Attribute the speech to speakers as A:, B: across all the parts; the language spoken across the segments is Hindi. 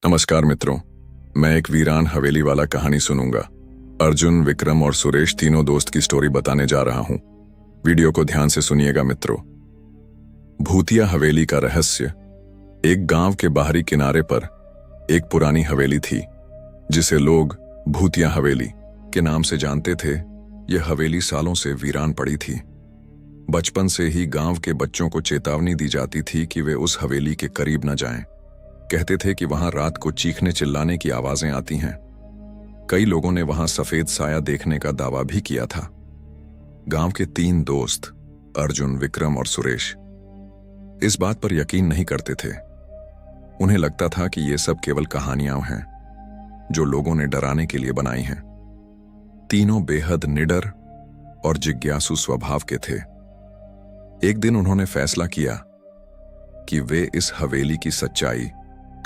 A: नमस्कार मित्रों, मैं एक वीरान हवेली वाला कहानी सुनूंगा। अर्जुन, विक्रम और सुरेश तीनों दोस्त की स्टोरी बताने जा रहा हूं। वीडियो को ध्यान से सुनिएगा मित्रों। भूतिया हवेली का रहस्य। एक गांव के बाहरी किनारे पर एक पुरानी हवेली थी जिसे लोग भूतिया हवेली के नाम से जानते थे। यह हवेली सालों से वीरान पड़ी थी। बचपन से ही गांव के बच्चों को चेतावनी दी जाती थी कि वे उस हवेली के करीब न जाएं। कहते थे कि वहां रात को चीखने चिल्लाने की आवाजें आती हैं। कई लोगों ने वहां सफेद साया देखने का दावा भी किया था। गांव के तीन दोस्त अर्जुन, विक्रम और सुरेश इस बात पर यकीन नहीं करते थे। उन्हें लगता था कि ये सब केवल कहानियां हैं जो लोगों ने डराने के लिए बनाई हैं। तीनों बेहद निडर और जिज्ञासु स्वभाव के थे। एक दिन उन्होंने फैसला किया कि वे इस हवेली की सच्चाई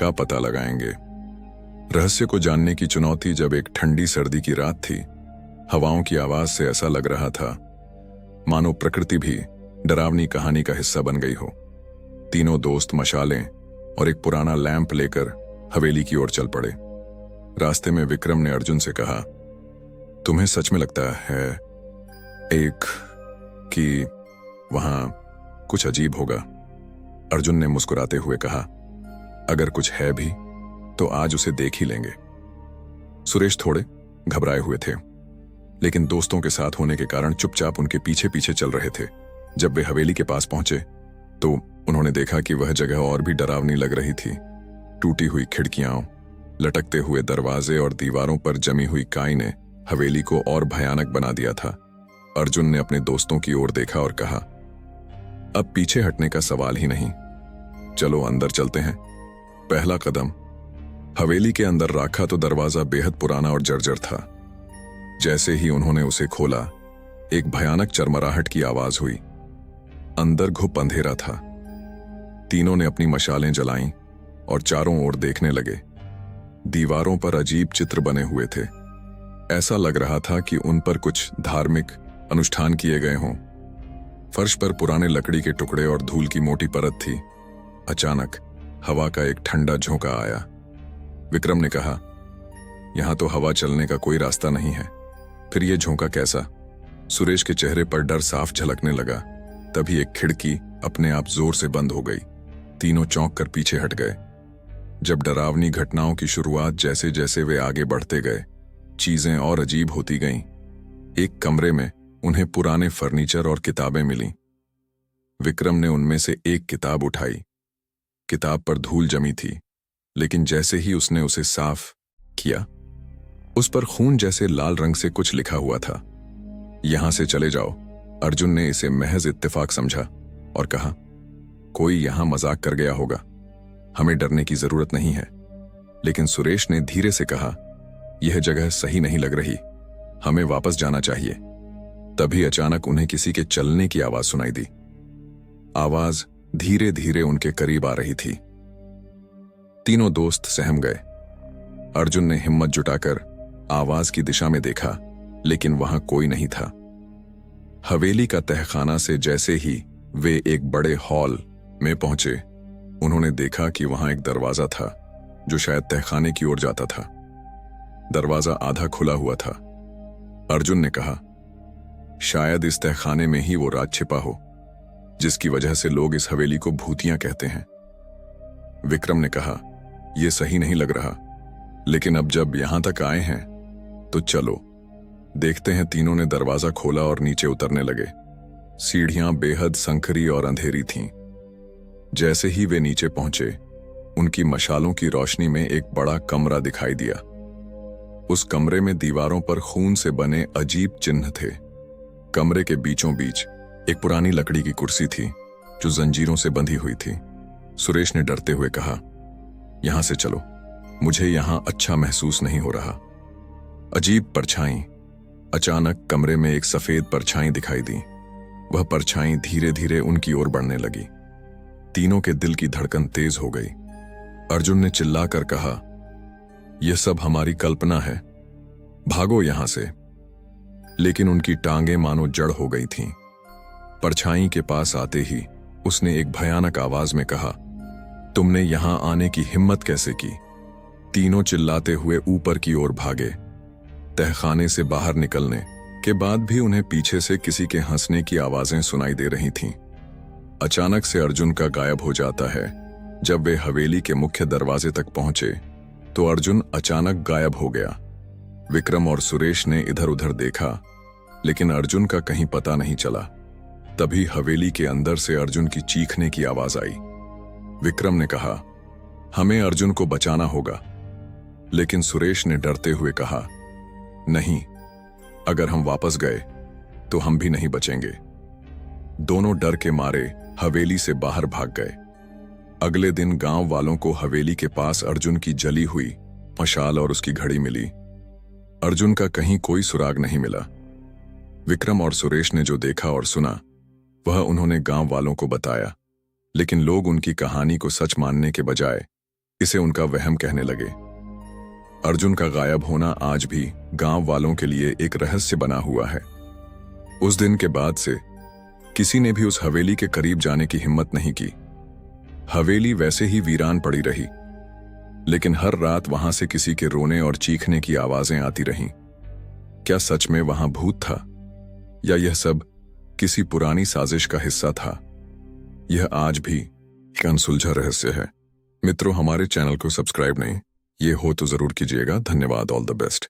A: का पता लगाएंगे। रहस्य को जानने की चुनौती। जब एक ठंडी सर्दी की रात थी, हवाओं की आवाज से ऐसा लग रहा था मानो प्रकृति भी डरावनी कहानी का हिस्सा बन गई हो। तीनों दोस्त मशालें और एक पुराना लैंप लेकर हवेली की ओर चल पड़े। रास्ते में विक्रम ने अर्जुन से कहा, तुम्हें सच में लगता है कि वहां कुछ अजीब होगा? अर्जुन ने मुस्कुराते हुए कहा, अगर कुछ है भी तो आज उसे देख ही लेंगे। सुरेश थोड़े घबराए हुए थे, लेकिन दोस्तों के साथ होने के कारण चुपचाप उनके पीछे पीछे चल रहे थे। जब वे हवेली के पास पहुंचे तो उन्होंने देखा कि वह जगह और भी डरावनी लग रही थी। टूटी हुई खिड़कियां, लटकते हुए दरवाजे और दीवारों पर जमी हुई काई ने हवेली को और भयानक बना दिया था। अर्जुन ने अपने दोस्तों की ओर देखा और कहा, अब पीछे हटने का सवाल ही नहीं, चलो अंदर चलते हैं। पहला कदम हवेली के अंदर रखा तो दरवाजा बेहद पुराना और जर्जर था। जैसे ही उन्होंने उसे खोला, एक भयानक चरमराहट की आवाज हुई। अंदर घुप अंधेरा था। तीनों ने अपनी मशालें जलाईं और चारों ओर देखने लगे। दीवारों पर अजीब चित्र बने हुए थे। ऐसा लग रहा था कि उन पर कुछ धार्मिक अनुष्ठान किए गए हों। फर्श पर पुराने लकड़ी के टुकड़े और धूल की मोटी परत थी। अचानक हवा का एक ठंडा झोंका आया। विक्रम ने कहा, यहां तो हवा चलने का कोई रास्ता नहीं है, फिर यह झोंका कैसा? सुरेश के चेहरे पर डर साफ झलकने लगा। तभी एक खिड़की अपने आप जोर से बंद हो गई। तीनों चौंक कर पीछे हट गए। जब डरावनी घटनाओं की शुरुआत जैसे जैसे वे आगे बढ़ते गए, चीजें और अजीब होती गईं। एक कमरे में उन्हें पुराने फर्नीचर और किताबें मिलीं। विक्रम ने उनमें से एक किताब उठाई। किताब पर धूल जमी थी, लेकिन जैसे ही उसने उसे साफ किया, उस पर खून जैसे लाल रंग से कुछ लिखा हुआ था। यहां से चले जाओ। अर्जुन ने इसे महज इत्तेफाक समझा और कहा, कोई यहां मजाक कर गया होगा, हमें डरने की जरूरत नहीं है। लेकिन सुरेश ने धीरे से कहा, यह जगह सही नहीं लग रही, हमें वापस जाना चाहिए। तभी अचानक उन्हें किसी के चलने की आवाज सुनाई दी। आवाज धीरे धीरे उनके करीब आ रही थी। तीनों दोस्त सहम गए। अर्जुन ने हिम्मत जुटाकर आवाज की दिशा में देखा, लेकिन वहां कोई नहीं था। हवेली का तहखाना से जैसे ही वे एक बड़े हॉल में पहुंचे, उन्होंने देखा कि वहां एक दरवाजा था जो शायद तहखाने की ओर जाता था। दरवाजा आधा खुला हुआ था। अर्जुन ने कहा, शायद इस तहखाने में ही वो राज छिपा हो जिसकी वजह से लोग इस हवेली को भूतिया कहते हैं। विक्रम ने कहा, यह सही नहीं लग रहा, लेकिन अब जब यहां तक आए हैं तो चलो देखते हैं। तीनों ने दरवाजा खोला और नीचे उतरने लगे। सीढ़ियां बेहद संकरी और अंधेरी थीं। जैसे ही वे नीचे पहुंचे, उनकी मशालों की रोशनी में एक बड़ा कमरा दिखाई दिया। उस कमरे में दीवारों पर खून से बने अजीब चिन्ह थे। कमरे के बीचों बीच एक पुरानी लकड़ी की कुर्सी थी जो जंजीरों से बंधी हुई थी। सुरेश ने डरते हुए कहा, यहां से चलो, मुझे यहां अच्छा महसूस नहीं हो रहा। अजीब परछाई। अचानक कमरे में एक सफेद परछाई दिखाई दी। वह परछाई धीरे धीरे उनकी ओर बढ़ने लगी। तीनों के दिल की धड़कन तेज हो गई। अर्जुन ने चिल्लाकर कहा, यह सब हमारी कल्पना है, भागो यहां से। लेकिन उनकी टांगें मानो जड़ हो गई थीं। परछाई के पास आते ही उसने एक भयानक आवाज में कहा, तुमने यहां आने की हिम्मत कैसे की? तीनों चिल्लाते हुए ऊपर की ओर भागे। तहखाने से बाहर निकलने के बाद भी उन्हें पीछे से किसी के हंसने की आवाजें सुनाई दे रही थीं। अचानक से अर्जुन का गायब हो जाता है। जब वे हवेली के मुख्य दरवाजे तक पहुंचे तो अर्जुन अचानक गायब हो गया। विक्रम और सुरेश ने इधर उधर देखा, लेकिन अर्जुन का कहीं पता नहीं चला। तभी हवेली के अंदर से अर्जुन की चीखने की आवाज आई। विक्रम ने कहा, हमें अर्जुन को बचाना होगा। लेकिन सुरेश ने डरते हुए कहा, नहीं, अगर हम वापस गए तो हम भी नहीं बचेंगे। दोनों डर के मारे हवेली से बाहर भाग गए। अगले दिन गांव वालों को हवेली के पास अर्जुन की जली हुई मशाल और उसकी घड़ी मिली। अर्जुन का कहीं कोई सुराग नहीं मिला। विक्रम और सुरेश ने जो देखा और सुना वह उन्होंने गांव वालों को बताया, लेकिन लोग उनकी कहानी को सच मानने के बजाय इसे उनका वहम कहने लगे। अर्जुन का गायब होना आज भी गांव वालों के लिए एक रहस्य बना हुआ है। उस दिन के बाद से किसी ने भी उस हवेली के करीब जाने की हिम्मत नहीं की। हवेली वैसे ही वीरान पड़ी रही, लेकिन हर रात वहां से किसी के रोने और चीखने की आवाजें आती रहीं। क्या सच में वहां भूत था, या यह सब किसी पुरानी साजिश का हिस्सा था? यह आज भी एक अनसुलझा रहस्य है। मित्रों, हमारे चैनल को सब्सक्राइब नहीं ये हो तो जरूर कीजिएगा। धन्यवाद। All the best.